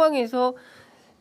상황에서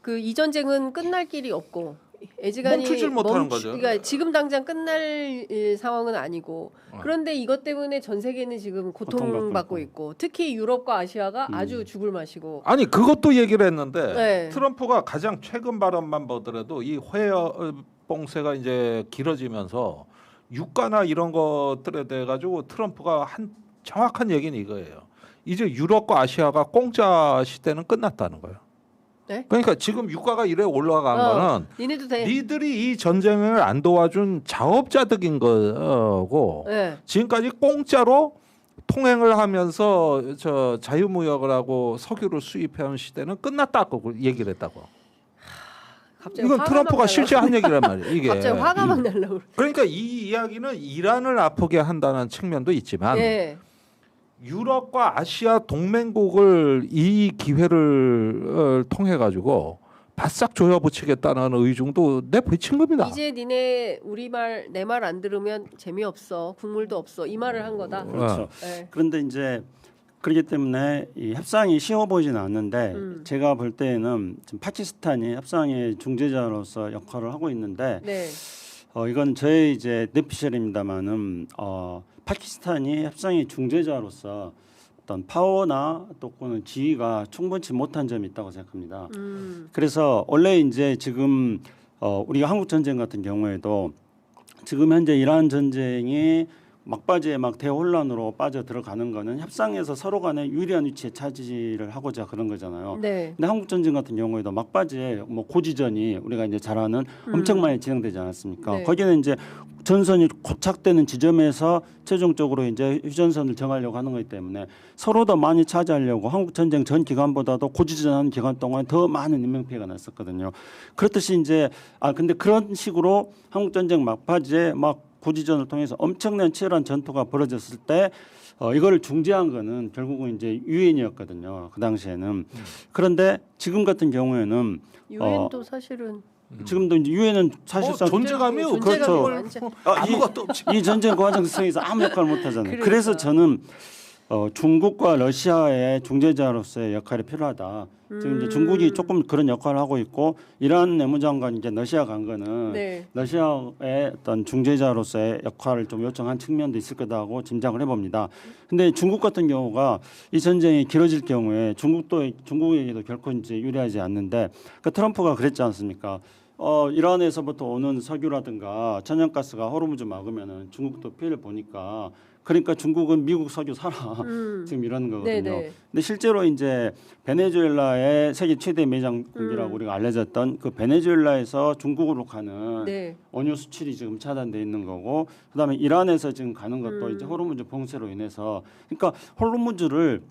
그 이 전쟁은 끝날 길이 없고 애지간히 멈추질 못하는 거죠. 그러니까 지금 당장 끝날 상황은 아니고 그런데 이것 때문에 전 세계는 지금 고통받고 있고 특히 유럽과 아시아가 아주 죽을 맛이고 아니 그것도 얘기를 했는데 네. 트럼프가 가장 최근 발언만 보더라도 이 회봉세가 이제 길어지면서 유가나 이런 것들에 대해 가지고 트럼프가 한 정확한 얘기는 이거예요. 이제 유럽과 아시아가 공짜 시대는 끝났다는 거예요. 네? 그러니까 지금 유가가 이래 올라간 거는 니네도 돼. 니들이 이 전쟁을 안 도와준 자업자득인 거고 네. 지금까지 공짜로 통행을 하면서 저 자유무역을 하고 석유를 수입해온 시대는 끝났다고 얘기를 했다고. 갑자기 이건 화가 트럼프가 막 실제 한 얘기란 말이에요. 이게. 갑자기 화가 막 날라고. 그러니까 이 이야기는 이란을 아프게 한다는 측면도 있지만 네. 유럽과 아시아 동맹국을 이 기회를 통해 가지고 바싹 조여붙이겠다는 의중도 내비친 겁니다. 이제 니네 우리 말 내 말 안 들으면 재미없어. 국물도 없어. 이 말을 한 거다. 그렇죠. 네. 그런데 이제 그렇기 때문에 이 협상이 쉬워 보이지는 않는데 제가 볼 때에는 지금 파키스탄이 협상의 중재자로서 역할을 하고 있는데 네. 이건 저의 이제 뇌피셜입니다만은 파키스탄이 협상의 중재자로서 어떤 파워나 또는 지위가 충분치 못한 점이 있다고 생각합니다. 그래서 원래 이제 지금 우리가 한국 전쟁 같은 경우에도 지금 현재 이란 전쟁이 막바지에 막 대혼란으로 빠져 들어가는 거는 협상에서 서로 간에 유리한 위치에 차지를 하고자 그런 거잖아요. 네. 근데 한국 전쟁 같은 경우에도 막바지에 뭐 고지전이 우리가 이제 잘 아는 엄청 많이 진행되지 않았습니까? 네. 거기는 이제 전선이 고착되는 지점에서 최종적으로 이제 휴전선을 정하려고 하는 거기 때문에 서로 더 많이 차지하려고 한국 전쟁 전 기간보다도 고지전하는 기간 동안 더 많은 인명 피해가 났었거든요. 그렇듯이 이제 근데 그런 식으로 한국 전쟁 막바지에 막 고지전을 통해서 엄청난 치열한 전투가 벌어졌을 때 이거를 중재한 거는 결국은 이제 유엔이었거든요. 그 당시에는. 그런데 지금 같은 경우에는 유엔도 사실은 지금도 이제 유엔은 사실상 존재감이 그렇죠. 완전- 아무것도 없지. 이 전쟁 과정에서 아무 역할을 못 하잖아요. 그러니까. 그래서 저는 중국과 러시아의 중재자로서의 역할이 필요하다. 지금 이제 중국이 조금 그런 역할을 하고 있고 이란 내무장관이 이제 러시아 간 거는 네. 러시아의 어떤 중재자로서의 역할을 좀 요청한 측면도 있을 거다고 짐작을 해봅니다. 근데 중국 같은 경우가 이 전쟁이 길어질 경우에 중국에게도 결코 이제 유리하지 않는데 그 트럼프가 그랬지 않습니까? 이란에서부터 오는 석유라든가 천연가스가 호르무즈 막으면은 중국도 피해를 보니까 그러니까 중국은 미국 석유 사라 지금 이러는 거거든요. 네네. 근데 실제로 이제 베네수엘라의 세계 최대 매장국이라고 우리가 알려졌던 그 베네수엘라에서 중국으로 가는 네. 원유 수출이 지금 차단돼 있는 거고 그다음에 이란에서 지금 가는 것도 이제 호르무즈 봉쇄로 인해서 그러니까 호르무즈를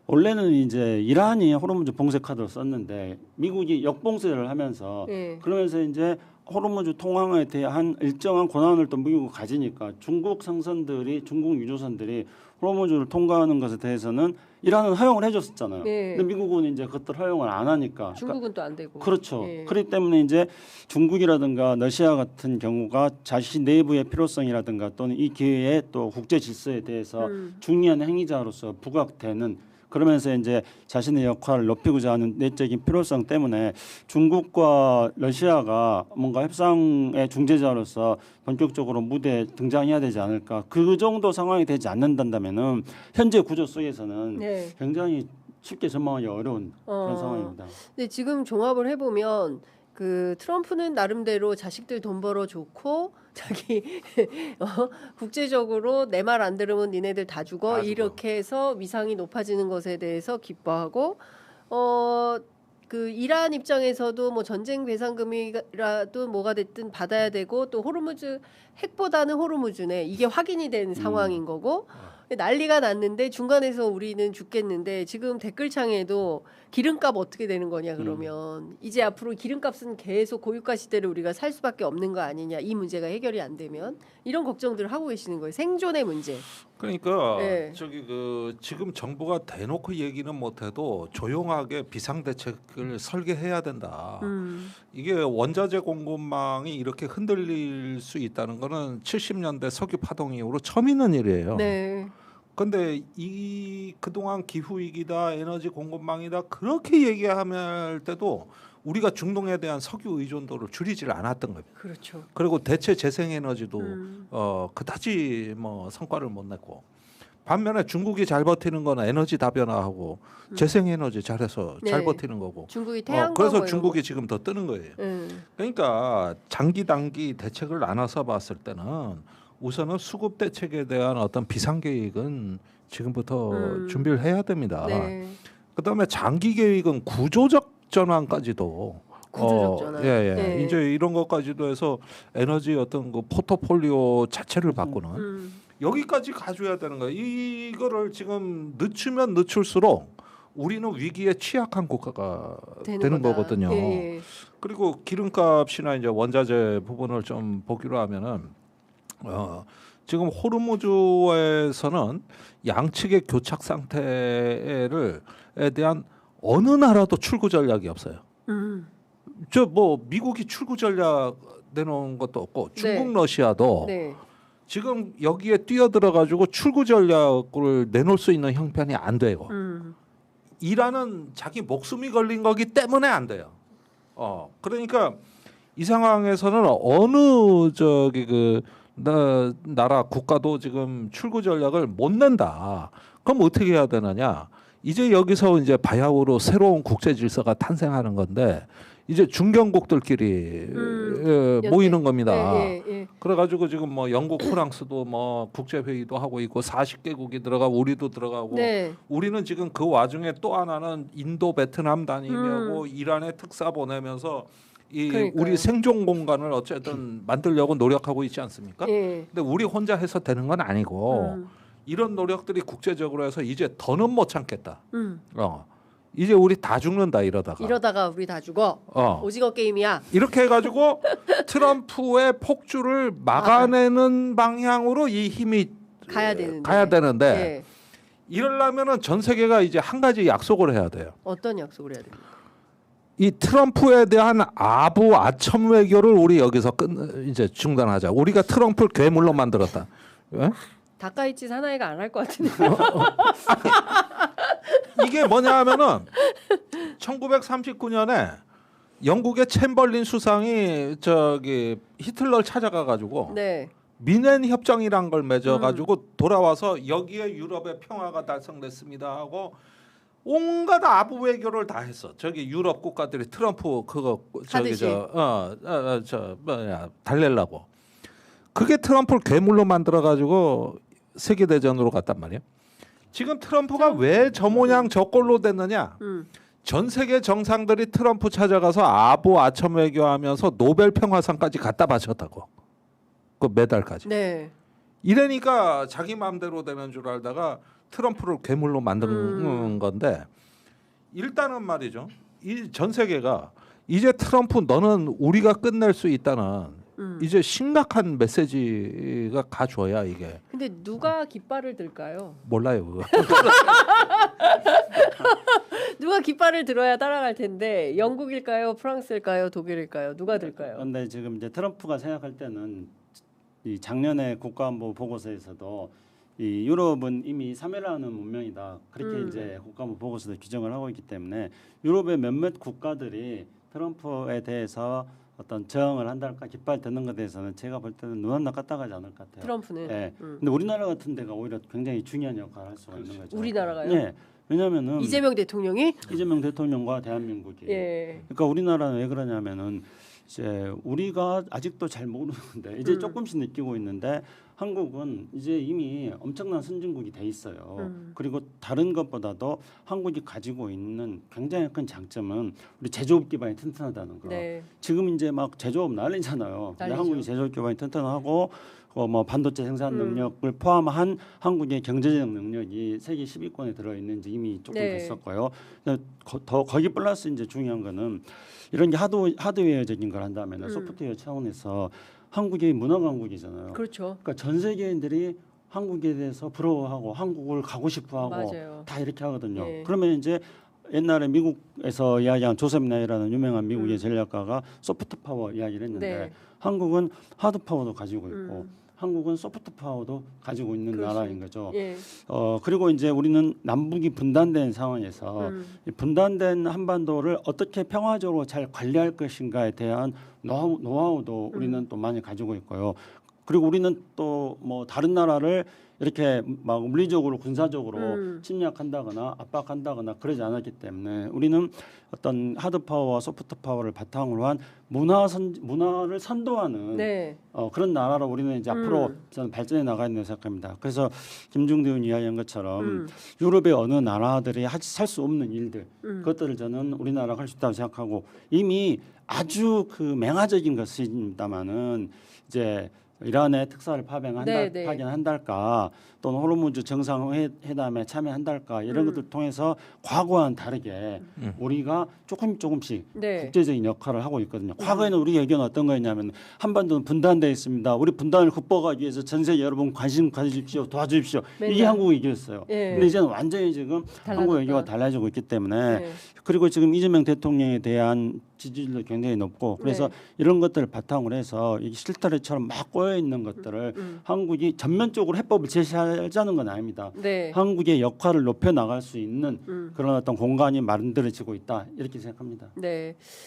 원래는 이제 이란이 호르무즈 봉쇄 카드를 썼는데 미국이 역봉쇄를 하면서 네. 그러면서 이제 호르무즈 통항에 대한 일정한 권한을 또 미국이 가지니까 중국 상선들이 중국 유조선들이 호르무즈를 통과하는 것에 대해서는 이란은 허용을 해줬었잖아요. 네. 근데 미국은 이제 그것들 허용을 안 하니까 중국은 또 안 되고. 그렇죠. 예. 그렇기 때문에 이제 중국이라든가 러시아 같은 경우가 자신 내부의 필요성이라든가 또는 이 기회에 또 국제 질서에 대해서 중요한 행위자로서 부각되는 그러면서 이제 자신의 역할을 높이고자 하는 내적인 필요성 때문에 중국과 러시아가 뭔가 협상의 중재자로서 본격적으로 무대에 등장해야 되지 않을까. 그 정도 상황이 되지 않는다면은 현재 구조 속에서는 네. 굉장히 쉽게 전망하기 어려운 그런 상황입니다. 근데 지금 종합을 해보면 그 트럼프는 나름대로 자식들 돈 벌어 좋고 자기 국제적으로 내 말 안 들으면 니네들 다 죽어 이렇게 해서 위상이 높아지는 것에 대해서 기뻐하고 그 이란 입장에서도 뭐 전쟁 배상금이라도 뭐가 됐든 받아야 되고 또 호르무즈 핵보다는 호르무즈네 이게 확인이 된 상황인 거고 난리가 났는데 중간에서 우리는 죽겠는데 지금 댓글창에도 기름값 어떻게 되는 거냐 그러면 이제 앞으로 기름값은 계속 고유가 시대를 우리가 살 수밖에 없는 거 아니냐 이 문제가 해결이 안 되면 이런 걱정들을 하고 계시는 거예요. 생존의 문제. 그러니까 네. 저기 그 지금 정부가 대놓고 얘기는 못해도 조용하게 비상 대책을 설계해야 된다. 이게 원자재 공급망이 이렇게 흔들릴 수 있다는 거는 70년대 석유 파동 이후로 처음 있는 일이에요. 네. 근데 이 그동안 기후 위기다, 에너지 공급망이다 그렇게 얘기할 때도 우리가 중동에 대한 석유 의존도를 줄이질 않았던 겁니다. 그렇죠. 그리고 대체 재생에너지도 그다지 뭐 성과를 못 냈고, 반면에 중국이 잘 버티는 거는 에너지 다변화하고 재생에너지 잘해서 잘 네. 버티는 거고. 중국이 태양광 그래서 뭐 이런 중국이 지금 더 뜨는 거예요. 거. 그러니까 장기 단기 대책을 나눠서 봤을 때는 우선은 수급 대책에 대한 어떤 비상 계획은 지금부터 준비를 해야 됩니다. 네. 그다음에 장기 계획은 구조적 전환까지도 구조적 전환. 네. 이제 이런 것까지도 해서 에너지 어떤 그 포트폴리오 자체를 바꾸는 여기까지 가져야 되는 거예요. 이거를 지금 늦추면 늦출수록 우리는 위기에 취약한 국가가 되는 거다. 거거든요. 예. 그리고 기름값이나 이제 원자재 부분을 좀 보기로 하면은 지금 호르무즈에서는 양측의 교착 상태를 에 대한 어느 나라도 출구 전략이 없어요. 저 뭐 미국이 출구 전략 내놓은 것도 없고 중국, 네. 러시아도 네. 지금 여기에 뛰어들어 가지고 출구 전략을 내놓을 수 있는 형편이 안 되고 이란은 자기 목숨이 걸린 거기 때문에 안 돼요. 그러니까 이 상황에서는 어느 저기 그 나라 국가도 지금 출구 전략을 못 낸다. 그럼 어떻게 해야 되느냐? 이제 여기서 이제 바야흐로 새로운 국제 질서가 탄생하는 건데 이제 중견국들끼리 모이는 겁니다. 예. 그래가지고 지금 뭐 영국, 프랑스도 뭐 국제 회의도 하고 있고 40개국이 들어가고 우리도 들어가고 네. 우리는 지금 그 와중에 또 하나는 인도, 베트남 다니고 이란에 특사 보내면서 그러니까요. 우리 생존 공간을 어쨌든 만들려고 노력하고 있지 않습니까? 예. 근데 우리 혼자 해서 되는 건 아니고 이런 노력들이 국제적으로 해서 이제 더는 못 참겠다. 이제 우리 다 죽는다 이러다가 우리 다 죽어. 오징어 게임이야. 이렇게 해가지고 트럼프의 폭주를 막아내는 방향으로 이 힘이 가야 되는데. 예. 이러려면은 전 세계가 이제 한 가지 약속을 해야 돼요. 어떤 약속을 해야 됩니까? 이 트럼프에 대한 아첨 외교를 우리 여기서 이제 중단하자. 우리가 트럼프를 괴물로 만들었다. 예? 다카이치 사나이가 안 할 것 같은데. 이게 뭐냐 하면은 1939년에 영국의 챔벌린 수상이 저기 히틀러를 찾아가 가지고 네. 미넨 협정이란 걸 맺어 가지고 돌아와서 여기에 유럽의 평화가 달성됐습니다 하고 온갖 아부 외교를 다 했어. 저기 유럽 국가들이 트럼프 그거 저기 하듯이. 달래려고. 그게 트럼프를 괴물로 만들어 가지고 세계 대전으로 갔단 말이야. 지금 트럼프가 왜 저 모양 저 꼴로 됐느냐? 전 세계 정상들이 트럼프 찾아가서 아첨 외교하면서 노벨 평화상까지 갖다 바쳤다고. 그 메달까지. 네. 이러니까 자기 마음대로 되는 줄 알다가 트럼프를 괴물로 만드는 건데 일단은 말이죠. 이 전 세계가 이제 트럼프 너는 우리가 끝낼 수 있다는 이제 심각한 메시지가 가줘야 이게. 근데 누가 깃발을 들까요? 몰라요 그거. 누가 깃발을 들어야 따라갈 텐데 영국일까요? 프랑스일까요? 독일일까요? 누가 들까요? 그런데 지금 이제 트럼프가 생각할 때는 이 작년에 국가안보 보고서에서도 이 유럽은 이미 사멸하는 문명이다. 그렇게 이제 국가안보 보고서도 규정을 하고 있기 때문에 유럽의 몇몇 국가들이 트럼프에 대해서 어떤 저항을 한달까 깃발 드는 것에 대해서는 제가 볼 때는 눈 하나 까딱하지 않을 것 같아요. 트럼프는. 네. 근데 우리나라 같은 데가 오히려 굉장히 중요한 역할을 할 수가 있는 거죠. 우리나라가요? 네. 왜냐하면은 이재명 대통령이? 이재명 대통령과 대한민국이. 예. 그러니까 우리나라는 왜 그러냐면은 이제 우리가 아직도 잘 모르는데 이제 조금씩 느끼고 있는데 한국은 이제 이미 엄청난 선진국이 돼 있어요. 그리고 다른 것보다도 한국이 가지고 있는 굉장히 큰 장점은 우리 제조업 기반이 튼튼하다는 거. 네. 지금 이제 막 제조업 난리잖아요. 근데 난리죠. 한국이 제조업 기반이 튼튼하고 뭐 반도체 생산 능력을 포함한 한국의 경제적 능력이 세계 10위권에 들어 있는지 이미 조금 네. 됐었고요. 더 거기 플러스 이제 중요한 거는 이런 게 하드웨어적인 걸 한다면 소프트웨어 차원에서 한국이 문화 강국이잖아요. 그렇죠. 그러니까 전 세계인들이 한국에 대해서 부러워하고 한국을 가고 싶어하고 맞아요. 다 이렇게 하거든요. 네. 그러면 이제 옛날에 미국에서 이야기한 조셉 나이라는 유명한 미국의 전략가가 소프트 파워 이야기를 했는데 네. 한국은 하드 파워도 가지고 있고 한국은 소프트 파워도 가지고 있는 그렇죠. 나라인 거죠. 예. 그리고 이제 우리는 남북이 분단된 상황에서 이 분단된 한반도를 어떻게 평화적으로 잘 관리할 것인가에 대한 노하우도 우리는 또 많이 가지고 있고요. 그리고 우리는 또 뭐 다른 나라를 이렇게 막 물리적으로 군사적으로 침략한다거나 압박한다거나 그러지 않았기 때문에 우리는 어떤 하드 파워와 소프트 파워를 바탕으로 한 문화를 선도하는 네. 그런 나라로 우리는 이제 앞으로 저는 발전해 나가야 된다고 생각합니다. 그래서 김중대 의원이 이야기한 것처럼 유럽의 어느 나라들이 살 수 없는 일들 그것들을 저는 우리나라가 할 수 있다고 생각하고 이미 아주 그 맹화적인 것입니다마는 이제 이란의 특사를 파견한달까 또는 호르무즈 정상회담에 참여한달까 이런 것들 통해서 과거와는 다르게 우리가 조금씩 네. 국제적인 역할을 하고 있거든요. 과거에는 우리 의견은 어떤 거였냐면 한반도는 분단되어 있습니다. 우리 분단을 극복하기 위해서 전 세계 여러분 관심 가지십시오. 도와주십시오. 이게 맨날. 한국의 얘기였어요. 예. 근데 이제는 완전히 지금 한국의 얘기가 달라지고 있기 때문에 네. 그리고 지금 이재명 대통령에 대한 지지율도 굉장히 높고 그래서 네. 이런 것들을 바탕으로 해서 이 실타래처럼 막 꼬여 있는 것들을 한국이 전면적으로 해법을 제시하자는 건 아닙니다. 네. 한국의 역할을 높여 나갈 수 있는 그런 어떤 공간이 만들어지고 있다 이렇게 생각합니다. 네.